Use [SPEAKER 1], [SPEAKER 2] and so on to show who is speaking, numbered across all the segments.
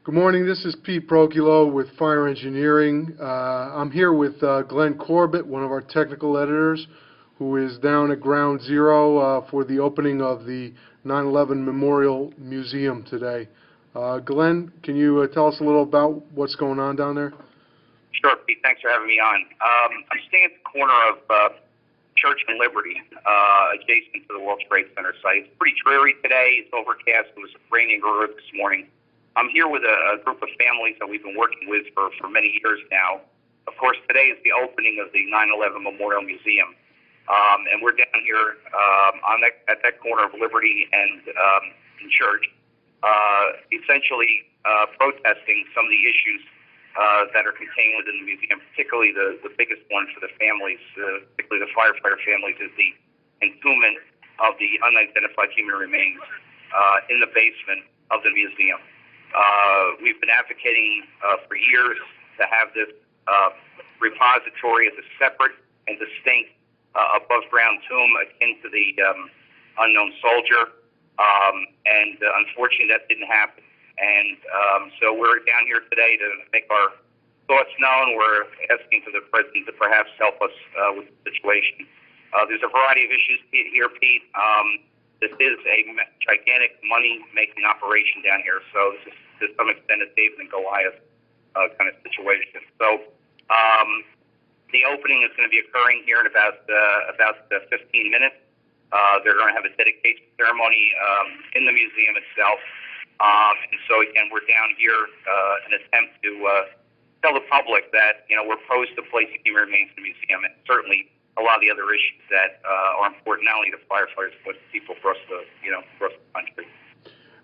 [SPEAKER 1] Good morning. This is Pete Proculo with Fire Engineering. I'm here with Glenn Corbett, one of our technical editors, who is down at Ground Zero for the opening of the 9/11 Memorial Museum today. Glenn, can you tell us a little about what's going on down there?
[SPEAKER 2] Sure, Pete. Thanks for having me on. I'm standing at the corner of Church and Liberty, adjacent to the World Trade Center site. It's pretty dreary today. It's overcast. It was raining earlier this morning. I'm here with a group of families that we've been working with for many years now. Of course, today is the opening of the 9/11 Memorial Museum, and we're down here at that corner of Liberty and Church, essentially protesting some of the issues that are contained within the museum, particularly the biggest one for the families, particularly the firefighter families, is the entombment of the unidentified human remains in the basement of the museum. We've been advocating for years to have this repository as a separate and distinct above-ground tomb akin to the unknown soldier, and unfortunately that didn't happen. And so we're down here today to make our thoughts known. We're asking for the President to perhaps help us with the situation. There's a variety of issues here, Pete. This is a gigantic money-making operation down here, so this is to some extent a David and Goliath kind of situation. So the opening is going to be occurring here in about 15 minutes. They're going to have a dedication ceremony in the museum itself. And so again, we're down here in an attempt to tell the public that we're opposed to placing human remains in the museum, and certainly a lot of the other issues that are important not only to firefighters but to people across the country.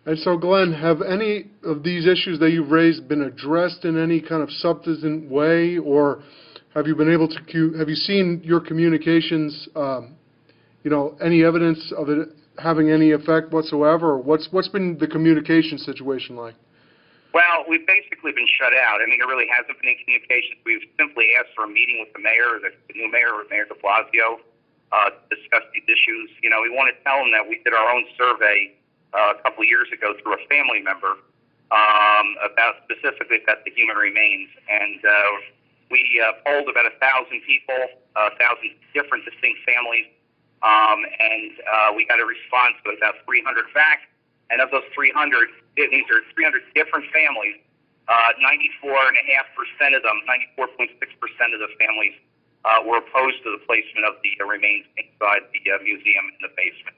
[SPEAKER 1] And so, Glenn, have any of these issues that you've raised been addressed in any kind of substantive way, or have you been able to? Have you seen your communications? Any evidence of it having any effect whatsoever? Or what's been the communication situation like?
[SPEAKER 2] Well, we've basically been shut out. I mean, there really hasn't been any communications. We've simply asked for a meeting with the mayor, the new mayor, Mayor de Blasio, to discuss these issues. We want to tell them that we did our own survey a couple of years ago through a family member specifically about the human remains, and we polled about 1,000 people, 1,000 different distinct families, and we got a response to about 300 facts. And of those 300, these are 300 different families. 94.5% of them, 94.6% of the families were opposed to the placement of the remains inside the museum in the basement.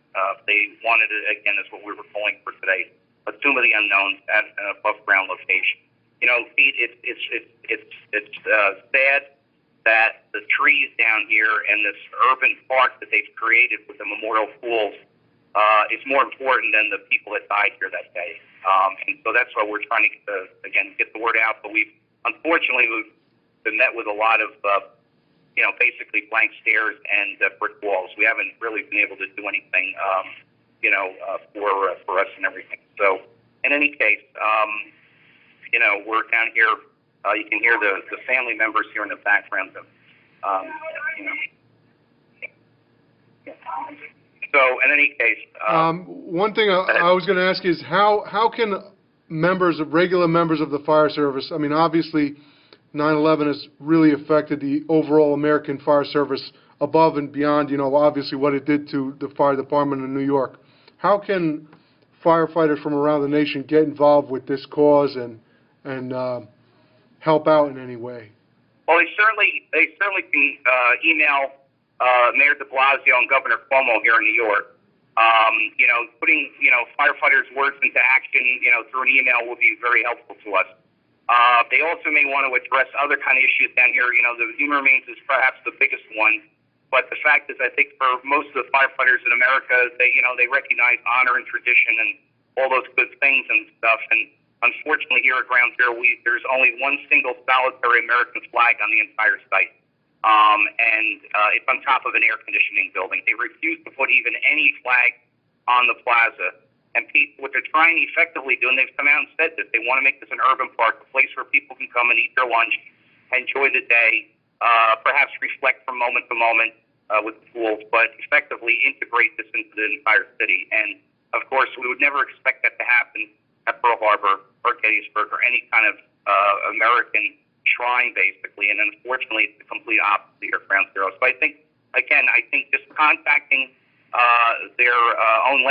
[SPEAKER 2] They wanted it, again, is what we were calling for today, a tomb of the unknowns at an above-ground location. Pete, it's sad that the trees down here and this urban park that they've created with the memorial pools is more important than the people that died here that day. And so that's why we're trying to, get the word out. But unfortunately, we've been met with a lot of, basically blank stares and brick walls. We haven't really been able to do anything, for us and everything. So in any case, we're down here. You can hear the family members here in the background. So in any case,
[SPEAKER 1] one thing I was going to ask is how can regular members of the fire service? I mean, obviously, 9/11 has really affected the overall American fire service above and beyond, obviously what it did to the fire department in New York. How can firefighters from around the nation get involved with this cause and help out in any way?
[SPEAKER 2] Well, they certainly can email Mayor de Blasio and Governor Cuomo here in New York. Putting firefighters' words into action, through an email will be very helpful to us. They also may want to address other kind of issues down here. The human remains is perhaps the biggest one, but the fact is, I think for most of the firefighters in America, they recognize honor and tradition and all those good things and stuff. And unfortunately, here at Ground Zero, there's only one single solitary American flag on the entire site. And it's on top of an air conditioning building. They refuse to put even any flag on the plaza. And Pete, what they're trying to effectively do, and they've come out and said that they want to make this an urban park, a place where people can come and eat their lunch, enjoy the day, perhaps reflect from moment to moment with the pools, but effectively integrate this into the entire city. And of course, we would never expect that to happen at Pearl Harbor or Gettysburg or any kind of American shrine, basically. And unfortunately, it's the complete opposite here at Ground Zero. So I think, again, just contacting their own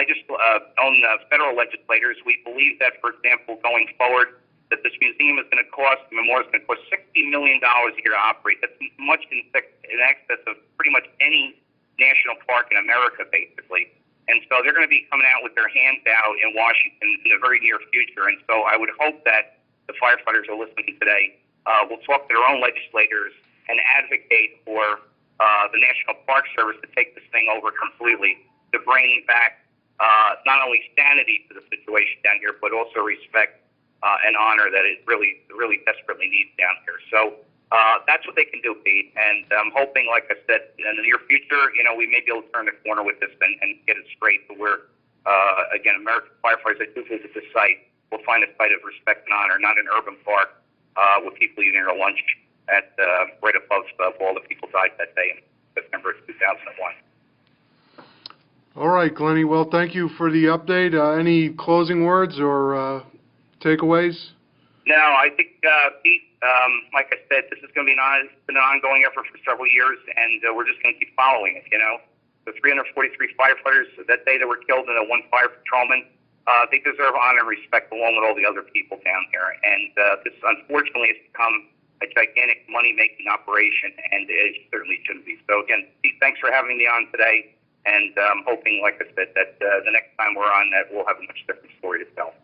[SPEAKER 2] federal legislators, we believe that, for example, going forward, that this museum is going to cost, the memorial is going to cost $60 million a year to operate. That's much in excess of pretty much any national park in America, basically. And so they're going to be coming out with their hands out in Washington in the very near future. And so I would hope that the firefighters are listening today will talk to their own legislators and advocate for the National Park Service to take this thing over completely, to bring back not only sanity to the situation down here, but also respect and honor that it really desperately needs down here. So that's what they can do, Pete. And I'm hoping, like I said, in the near future, we may be able to turn the corner with this and get it straight to where, again, American firefighters that do visit this site will find a site of respect and honor, not an urban park with people eating their lunch at right above all the people died that day in September of 2001.
[SPEAKER 1] All right, Glennie. Well, thank you for the update. Any closing words or takeaways?
[SPEAKER 2] No, I think, Pete, like I said, this is going to be an ongoing effort for several years, and we're just going to keep following it. The 343 firefighters that day that were killed and the one fire patrolman, they deserve honor and respect along with all the other people down here. And this, unfortunately, has become a gigantic money-making operation, and it certainly shouldn't be. So, again, Pete, thanks for having me on today, and I'm hoping, like I said, that the next time we're on that we'll have a much different story to tell.